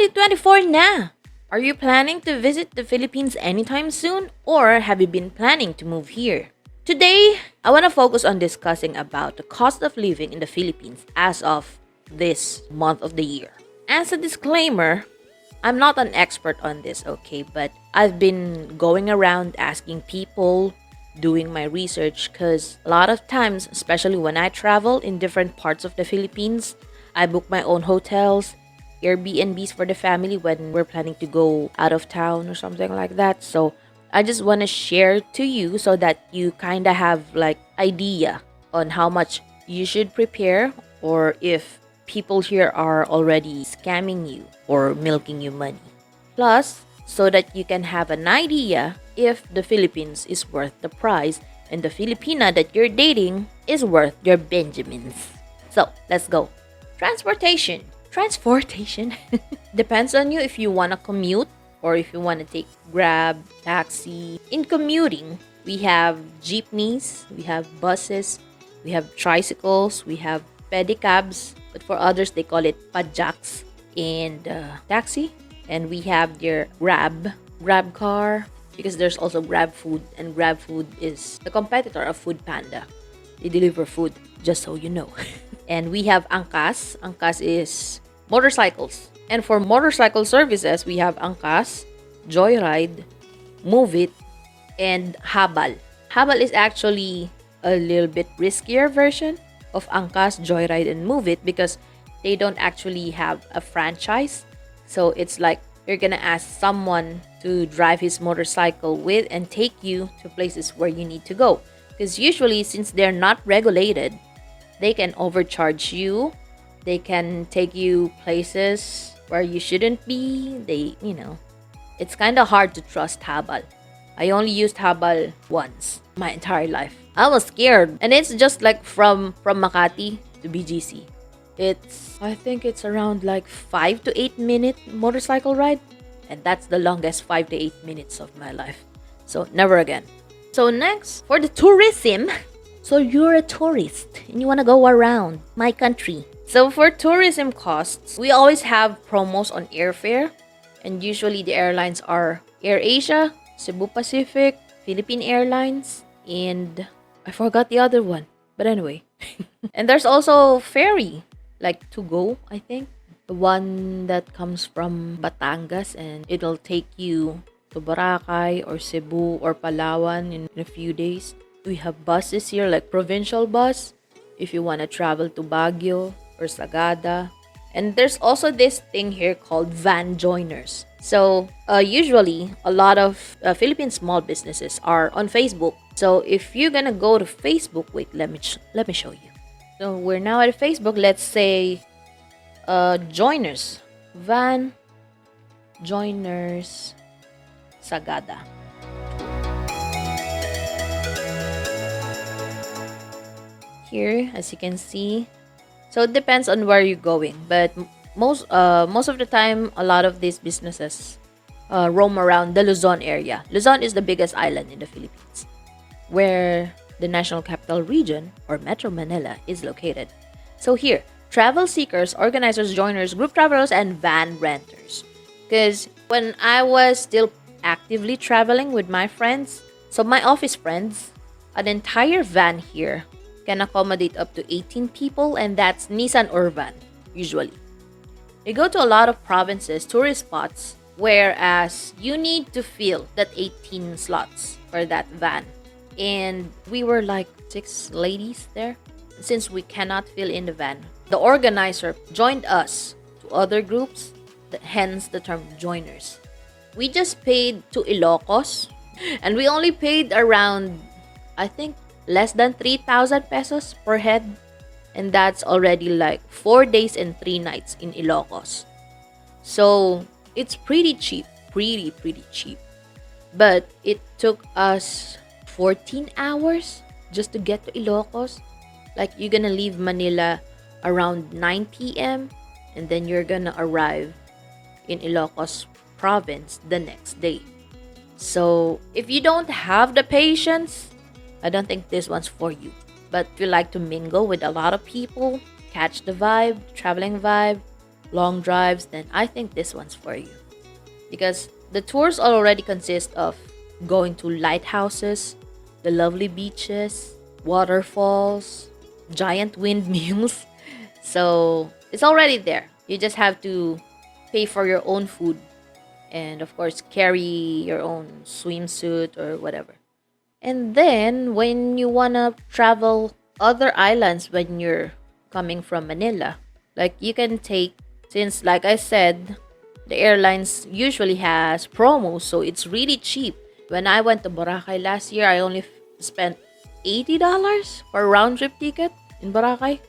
2024 na! Are you planning to visit the Philippines anytime soon, or have you been planning to move here? Today, I want to focus on discussing about the cost of living in the Philippines as of this month of the year. As a disclaimer, I'm not an expert on this, okay, but I've been going around asking people, doing my research, because a lot of times, especially when I travel in different parts of the Philippines, I book my own hotels, Airbnbs for the family when we're planning to go out of town or something like that. So I just want to share to you so that you kind of have like idea on how much you should prepare, or if people here are already scamming you or milking you money. Plus, so that you can have an idea if the Philippines is worth the price and the Filipina that you're dating is worth your Benjamins. So, let's go. Transportation depends on you if you want to commute or if you want to take Grab, taxi. In commuting, we have jeepneys, we have buses, we have tricycles, we have pedicabs, but for others they call it pajaks, and taxi. And we have their Grab car, because there's also Grab Food, and Grab Food is the competitor of Food Panda. They deliver food, just so you know. And we have Angkas. Angkas is motorcycles. And for motorcycle services, we have Angkas, Joyride, Move It, and Habal. Habal is actually a little bit riskier version of Angkas, Joyride, and Move It because they don't actually have a franchise. So it's like you're gonna ask someone to drive his motorcycle with and take you to places where you need to go. Because usually, since they're not regulated, they can overcharge you. They can take you places where you shouldn't be. It's kind of hard to trust Habal. I only used Habal once my entire life. I was scared. And it's just like from Makati to BGC. I think it's around like 5 to 8 minute motorcycle ride. And that's the longest 5 to 8 minutes of my life. So never again. So next, for the tourism. So you're a tourist and you want to go around my country. So for tourism costs, we always have promos on airfare. And usually the airlines are AirAsia, Cebu Pacific, Philippine Airlines, and I forgot the other one. But anyway. And there's also ferry, like to go, I think. The one that comes from Batangas and it'll take you to Boracay or Cebu or Palawan in a few days. We have buses here like provincial bus if you want to travel to Baguio or Sagada. And there's also this thing here called van joiners. So usually a lot of Philippine small businesses are on Facebook. So if you're gonna go to Facebook, wait, let me show you. So we're now at Facebook. Let's say joiners, van joiners Sagada. Here, as you can see, so it depends on where you're going, but most of the time a lot of these businesses roam around the Luzon area. Luzon is the biggest island in the Philippines, where the National Capital Region or Metro Manila is located. So here, travel seekers, organizers, joiners, group travelers, and van renters. Because when I was still actively traveling with my friends, so my office friends, an entire van here can accommodate up to 18 people, and that's Nissan or van, usually. We go to a lot of provinces, tourist spots, whereas you need to fill that 18 slots for that van. And we were like 6 ladies there. Since we cannot fill in the van, the organizer joined us to other groups, hence the term joiners. We just paid to Ilocos, and we only paid around, I think, less than 3,000 pesos per head. And that's already like 4 days and 3 nights in Ilocos. So it's pretty cheap. Pretty cheap. But it took us 14 hours just to get to Ilocos. Like, you're gonna leave Manila around 9 p.m. and then you're gonna arrive in Ilocos province the next day. So if you don't have the patience, I don't think this one's for you. But if you like to mingle with a lot of people, catch the vibe, traveling vibe, long drives, then I think this one's for you. Because the tours already consist of going to lighthouses, the lovely beaches, waterfalls, giant windmills. So it's already there. You just have to pay for your own food and, of course, carry your own swimsuit or whatever. And then when you wanna travel other islands when you're coming from Manila, like you can take, since like I said, the airlines usually has promos, so it's really cheap. When I went to Boracay last year, I only spent $80 for a round trip ticket in Boracay.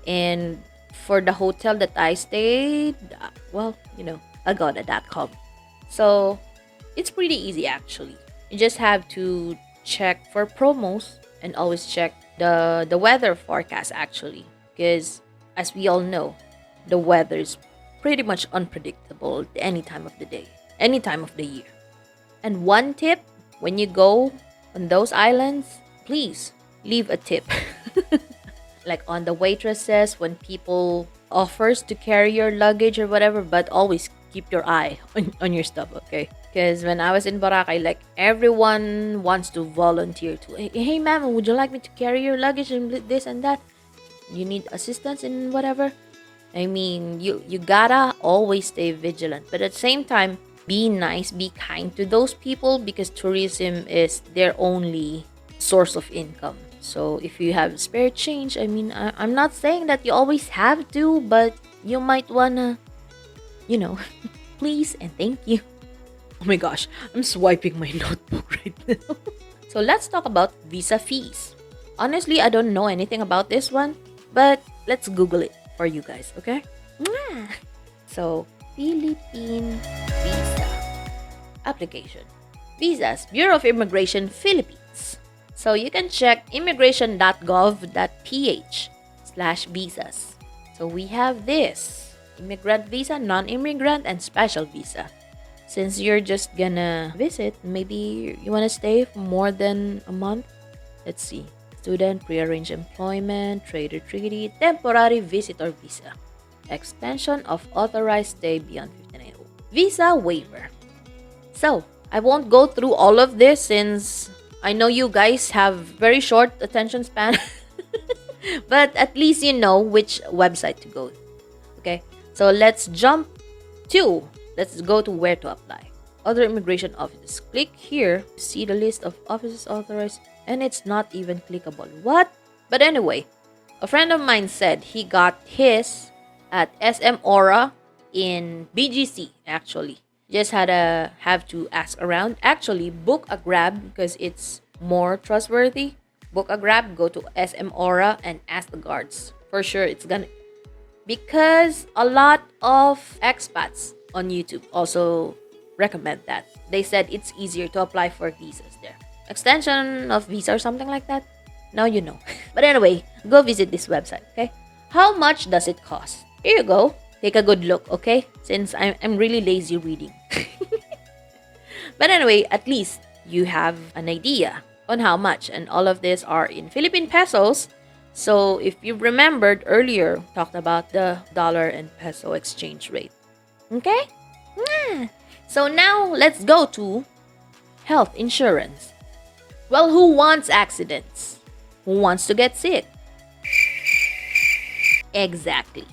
And for the hotel that I stayed, well, Agoda.com. So it's pretty easy actually. You just have to check for promos and always check the weather forecast actually. Because as we all know, the weather is pretty much unpredictable any time of the day, any time of the year. And one tip, when you go on those islands, please leave a tip. Like on the waitresses, when people offers to carry your luggage or whatever, but always keep your eye on your stuff, okay? Because when I was in Boracay, like everyone wants to volunteer to, hey ma'am, would you like me to carry your luggage and this and that? You need assistance in whatever? I mean, you gotta always stay vigilant. But at the same time, be nice, be kind to those people because tourism is their only source of income. So if you have spare change, I mean, I'm not saying that you always have to, but you might wanna, please and thank you. Oh my gosh, I'm swiping my notebook right now. So let's talk about visa fees. Honestly, I don't know anything about this one, but let's Google it for you guys, okay? So, Philippine visa application. Visas, Bureau of Immigration, Philippines. So you can check immigration.gov.ph/visas. So we have this: immigrant visa, non-immigrant, and special visa. Since you're just gonna visit, maybe you wanna stay for more than a month. Let's see. Student, prearranged employment, trade or treaty, temporary visitor visa. Extension of authorized stay beyond 59. Visa waiver. So, I won't go through all of this since I know you guys have very short attention span. But at least you know which website to go. Okay? So, let's go to where to apply. Other immigration offices. Click here to see the list of offices authorized, and it's not even clickable. What? But anyway, a friend of mine said he got his at SM Aura in BGC actually. Just have to ask around. Actually, book a Grab because it's more trustworthy. Book a Grab, go to SM Aura and ask the guards. For sure, it's gonna... Because a lot of expats on YouTube also recommend that. They said it's easier to apply for visas there. Extension of visa or something like that. Now you know. But anyway, go visit this website, okay? How much does it cost? Here you go. Take a good look, okay? Since I'm really lazy reading. But anyway, at least you have an idea on how much. And all of this are in Philippine pesos. So if you remembered earlier, talked about the dollar and peso exchange rate. Okay? So now let's go to health insurance. Well, who wants accidents? Who wants to get sick? Exactly.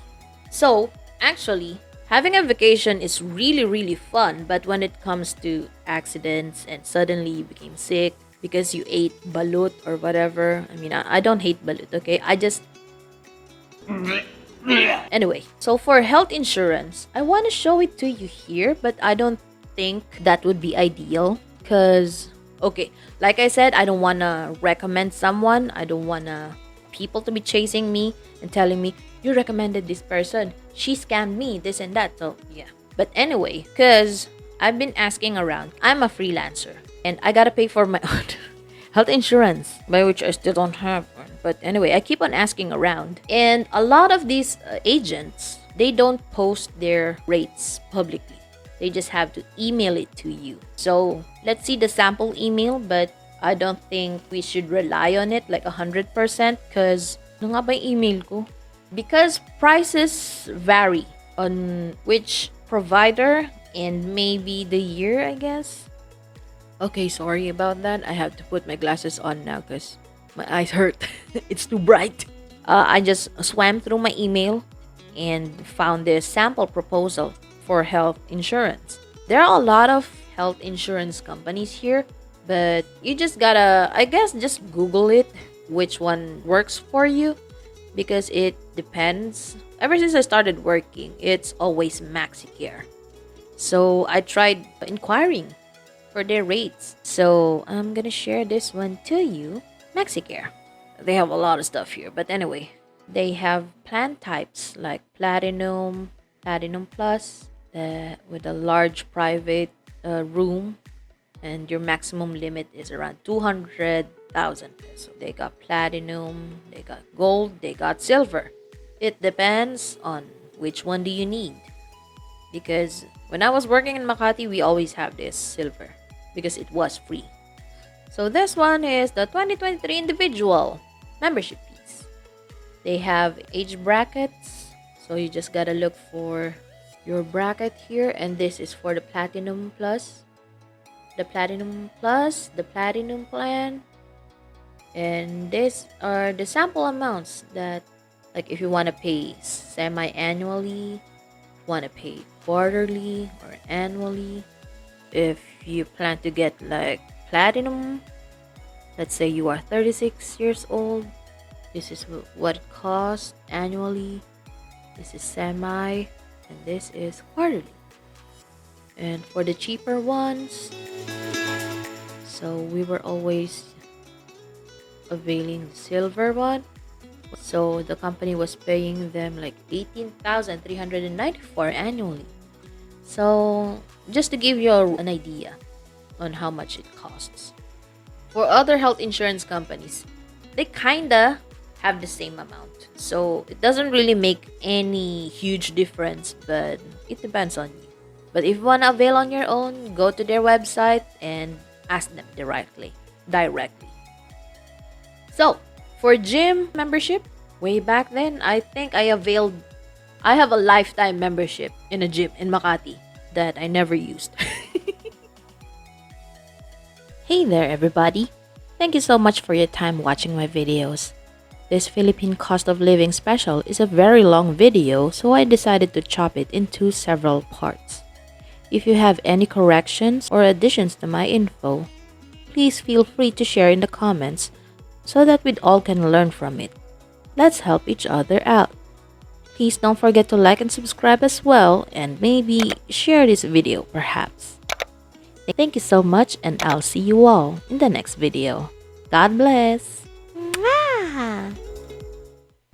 So, actually, having a vacation is really, really fun. But when it comes to accidents and suddenly you became sick because you ate balut or whatever. I mean, I don't hate balut, okay? I just... Anyway, so for health insurance, I want to show it to you here, but I don't think that would be ideal. Because, okay, like I said, I don't want to recommend someone. I don't want people to be chasing me and telling me, you recommended this person, she scammed me, this and that. So yeah, but anyway, because I've been asking around, I'm a freelancer and I gotta pay for my own health insurance, by which I still don't have one. But anyway, I keep on asking around, and a lot of these agents, they don't post their rates publicly. They just have to email it to you. So let's see the sample email, but I don't think we should rely on it like 100% because ano nga ba yung email ko? Because prices vary on which provider and maybe the year, I guess. Okay, sorry about that. I have to put my glasses on now because my eyes hurt. It's too bright. I just swam through my email and found this sample proposal for health insurance. There are a lot of health insurance companies here, but you just gotta, I guess, just Google it, which one works for you, because it depends. Ever since I started working, it's always MaxiCare. So I tried inquiring for their rates. So I'm gonna share this one to you. MaxiCare. They have a lot of stuff here, but anyway, they have plan types like Platinum, Platinum Plus, with a large private room, and your maximum limit is around 200,000 pesos. They got Platinum, they got Gold, they got Silver. It depends on which one do you need. Because when I was working in Makati, we always have this Silver because it was free. So this one is the 2023 individual membership fees. They have age brackets, so you just gotta look for your bracket here, and this is for the Platinum Plus, the Platinum Plus, the Platinum Plan, and these are the sample amounts that, like, if you want to pay semi-annually, want to pay quarterly or annually. If you plan to get like Platinum, let's say you are 36 years old, this is what it costs annually. This is semi, and this is quarterly. And for the cheaper ones, so we were always availing the Silver one. So the company was paying them like 18,394 annually. So just to give you an idea on how much it costs. For other health insurance companies, they kinda have the same amount. So it doesn't really make any huge difference, but it depends on you. But if you want to avail on your own, go to their website and ask them directly. So, for gym membership, way back then, I think I have a lifetime membership in a gym in Makati that I never used. Hey there, everybody. Thank you so much for your time watching my videos. This Philippine cost of living special is a very long video, so I decided to chop it into several parts. If you have any corrections or additions to my info, please feel free to share in the comments so that we all can learn from it. Let's help each other out. Please don't forget to like and subscribe as well, and maybe share this video perhaps. Thank you so much, and I'll see you all in the next video. God bless!